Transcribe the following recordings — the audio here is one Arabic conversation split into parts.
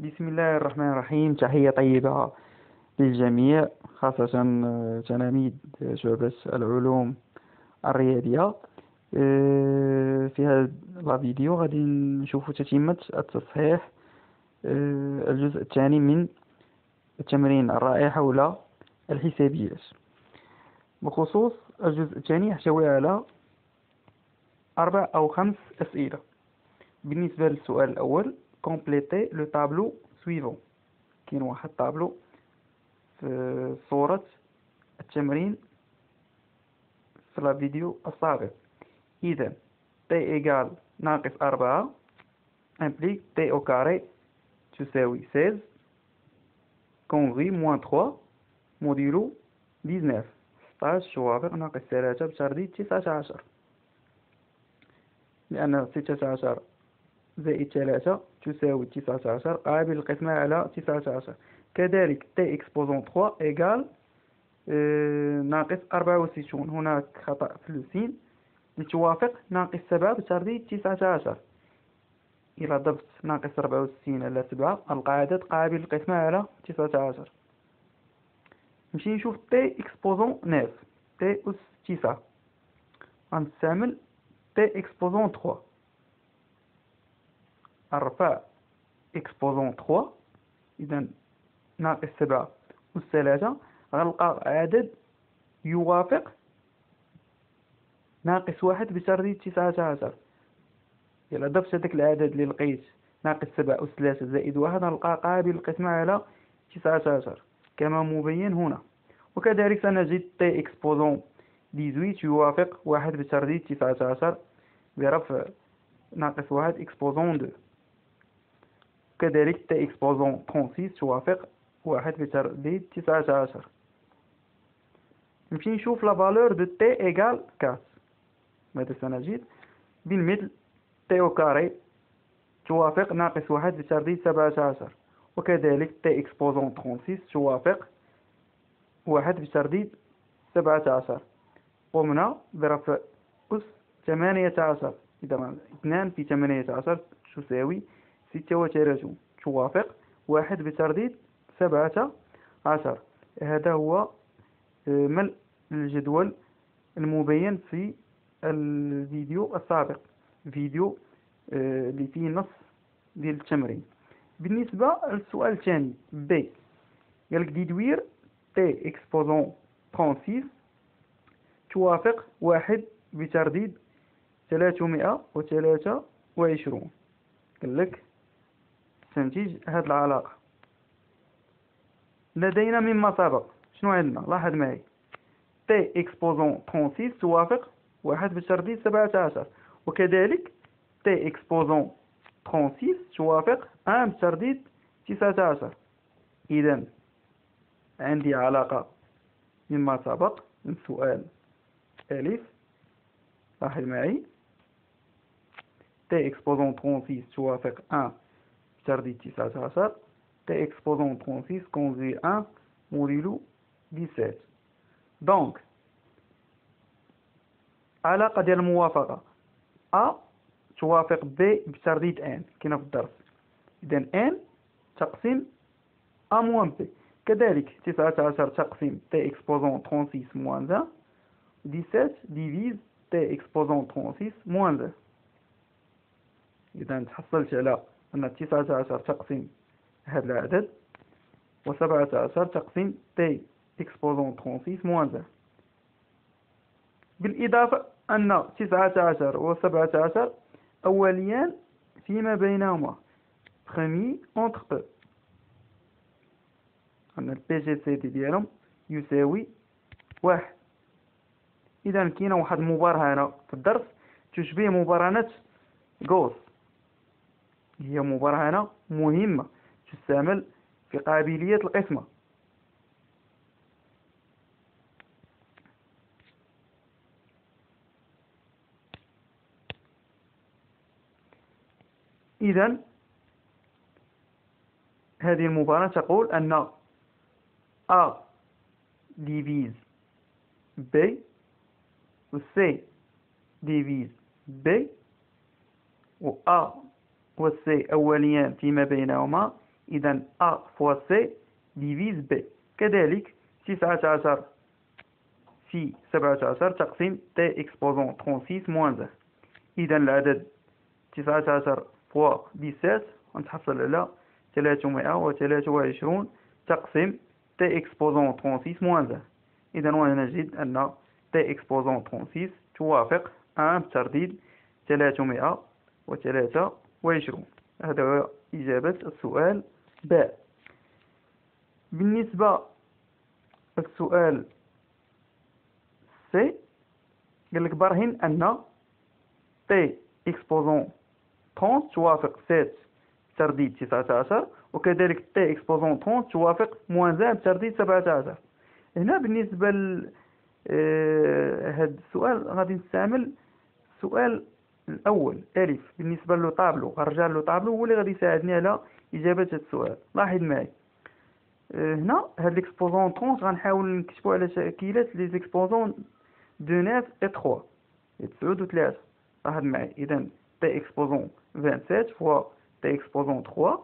بسم الله الرحمن الرحيم. تحية طيبة للجميع، خاصة تلاميذ شعبة العلوم الرياضية. في هذا الفيديو غادي نشوف تتمة التصحيح، الجزء الثاني من التمرين الرائع حول الحسابيات. بخصوص الجزء الثاني يحتوي على 4 أو 5 أسئلة. بالنسبة للسؤال الأول، complétez le tableau suivant. كاين واحد طابلو في صورة التمرين في الفيديو السابق. إذا t égale ناقص 4 implique t au carré تساوي 16 congrue moins 3 موديلو 19 16 شوافق ناقص 3 بترديد 19، لأن 16 زائد 3 تساوي 19 قابل للقسمة على 19. كذلك t exposant 3 égal ناقص 64. هناك خطأ في السين لتوافق ناقص 7 بترديد 19. إلى ضفت ناقص 64 على 7 العدد قابل للقسمة على 19. نمشي نشوف t exposant 9 t أس 9 غنستعمل t exposant 3. الرفع exposant 3 إذا ناقص 7 أس 3 غنلقى عدد يوافق ناقص 1 بترديد 19. إلا ضفت هذاك العدد اللي لقيت ناقص 7 أس 3 زائد 1 غنلقى قابل للقسمة على 19 كما مبين هنا. وكذلك سنجد t exposant 18 يوافق 1 بترديد 19 برفع ناقص 1 exposant 2. كذلك t exposant 36 توافق 1 بترديد 19. نمشي نشوف لا فالور دو t égale 4. ماذا سنجد؟ بالمثل t au carré توافق ناقص 1 بترديد 17، وكذلك t exposant 36 توافق 1 بترديد 17. قمنا برفع أس 18. إذا 2 في 18 تساوي 36 توافق 1 بترديد 17. هذا هو ملء الجدول المبين في الفيديو السابق، فيديو اللي فيه نص ديال التمرين. بالنسبة للسؤال الثاني بي، قالك ديدوير تي اكسبوزون 36 توافق 1 بترديد 323. قالك استنتج هذه العلاقة. لدينا مما سبق شنو عندنا؟ لاحظ معي t exposant 36 توافق 1 بترديد 17، وكذلك t exposant 36 توافق 1 بترديد 19. إذا عندي علاقة مما سبق من سؤال ألف. لاحظ معي t exposant 36 توافق 1 بترديد 19، t exposant 36 conduit 1 موديلو 17. دونك علاقة ديال الموافقة A توافق B بترديد N كاينة في الدرس. إذا N تقسيم A موان B. كذلك 19 تقسيم T exposant 36 موان 1، 17 ديفيز T exposant 36 موان 1. إذا تحصلت على أن 19 تقسيم هذا العدد، و17 تقسيم T exposant 36 موان 1. بالإضافة أن 19 و 17 أوليان فيما بينهما، premier entre eux، أن البي جي سي دي ديالهم يساوي 1. إذا كاينة واحد المباراة هنا في الدرس تشبه مباراة غوص. هي مباراة هنا مهمة تستعمل في قابلية القسمة. إذا هذه المباراة تقول أن A ديفيز B و C ديفيز B، و A و C أوليان فيما بينهما إذا A fois C divise B. كذلك 19 في 17 تقسيم T exposant 36 moins 1. إذا العدد 19 fois 17 غنتحصل على 323 تقسيم T exposant 36 moins 1. إذا وهنا نجد أن T exposant 36 توافق 1 بترديد 323. هذا هو إجابة السؤال باء. بالنسبة للسؤال سي قال لك برهن أن T exposant 30 توافق 7 بترديد 19 وكذلك T exposant 30 توافق moins 1 بترديد 17. هنا بالنسبة هذا السؤال غادي نستعمل السؤال الأول ألف. بالنسبة له طابلو غنرجع له طابلو هو اللي غادي يساعدني على إجابة هذا السؤال. لاحظ معي هنا هاد ليكسبوزون 30 غنحاول نكتبو على شكلات لي زيكسبوزون دو 9 و 3 9 و 3. لاحظ معي إذا تي اكسبوزون 27 فوا تي اكسبوزون 3.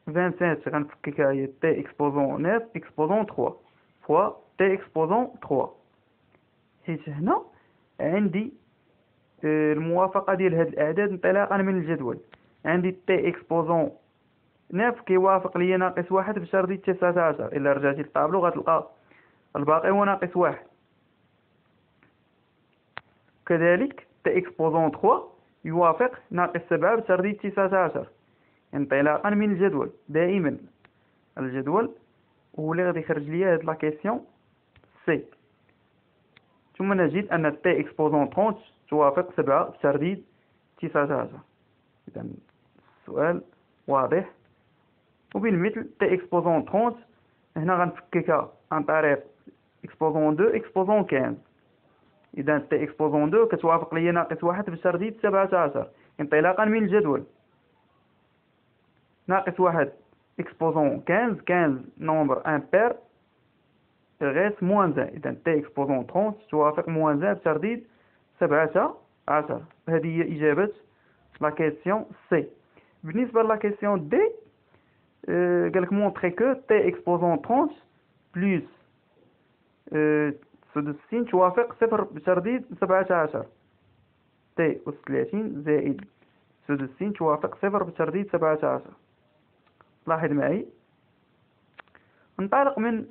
27 غنفككها هي تي اكسبوزون 9 اكسبوزون 3 فوا تي اكسبوزون 3. حيت هنا عندي الموافقة ديال هاد الأعداد انطلاقا من الجدول. عندي تي اكسبوزون 9 كيوافق ليا ناقص 1 بشرطية 19. إلا رجعتي للطابلو غتلقى الباقي هو ناقص 1. كذلك تي اكسبوزون 3 يوافق ناقص 7 بشرطية 19 انطلاقا من الجدول. دائما الجدول هو اللي غادي يخرج ليا هاد لا كيسيون سي. ثم نجد أن تي اكسبوزون 30 توافق 7 بترديد 19. إذا السؤال واضح. وبالمثل تي اكسبوزون 30 هنا غنفككها عن طريق اكسبوزون 2 اكسبوزون 15. إذا تي اكسبوزون 2 كتوافق ليا ناقص 1 بترديد 17 انطلاقا من الجدول. ناقص 1 اكسبوزون 15 نومبر امبير غيس موان 1. إذا تي اكسبوزون 30 توافق موان 1 بترديد 17. هذه هي إجابة لا كيسيون سي. بالنسبة لا كيسيون دي قالك مونطري كو تي اكسبوزون 30 بلس سدس السين توافق 0 بترديد 17. تي أس 30 زائد سدس السين توافق 0 بترديد 17. لاحظ معي انطلق من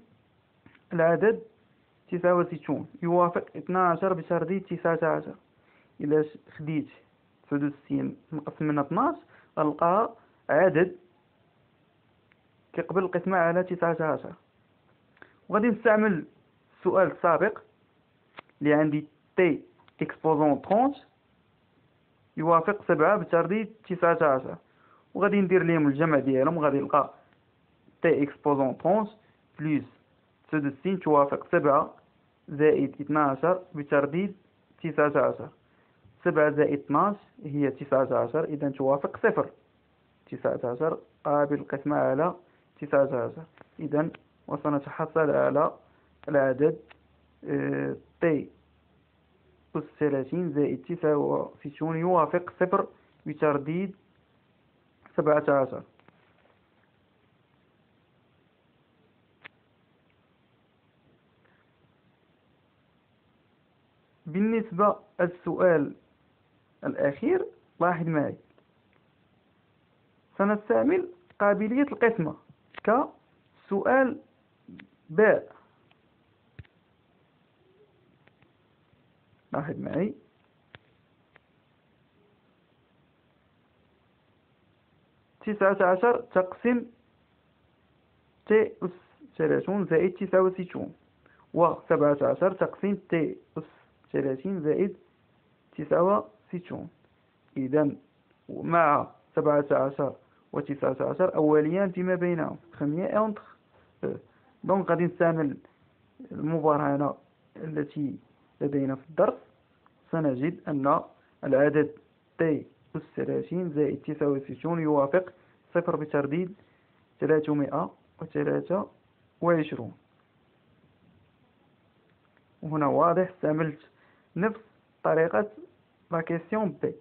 العدد 69 يوافق 12 بترديد 19. إلا خديت سدس السين نقسم منها 12 غنلقاها عدد كيقبل القسمة على 19. وغادي نستعمل السؤال السابق اللي عندي تي اكسبوزون 30 يوافق 7 بترديد 19 وغادي ندير ليهم الجمع ديالهم. وغادي نلقى تي اكسبوزون 30 بلس سدس السين توافق 7 زائد 12 بترديد 19. 7 زائد 12 هي 19 إذا توافق 0. 19 قابل القسمة على 19. إذا وسنتحصل على العدد تي أس 30 زائد 69 يوافق 0 بترديد 17. بالنسبة للسؤال الأخير لاحظ معي سنستعمل قابلية القسمة كسؤال باء. لاحظ معي تسعة عشر تقسم تي أس 30 زائد 69 و17 تقسيم تي أس 30 زائد 69. إذا مع 17 و 19 أوليان فيما بينهم خمية أونتر. دونك غادي نستعمل المبارهنة التي لدينا في الدرس. سنجد أن العدد تي أس 30 زائد 69 يوافق 0 بترديد 323. وهنا واضح استعملت نفس طريقة لا كيسيون بي.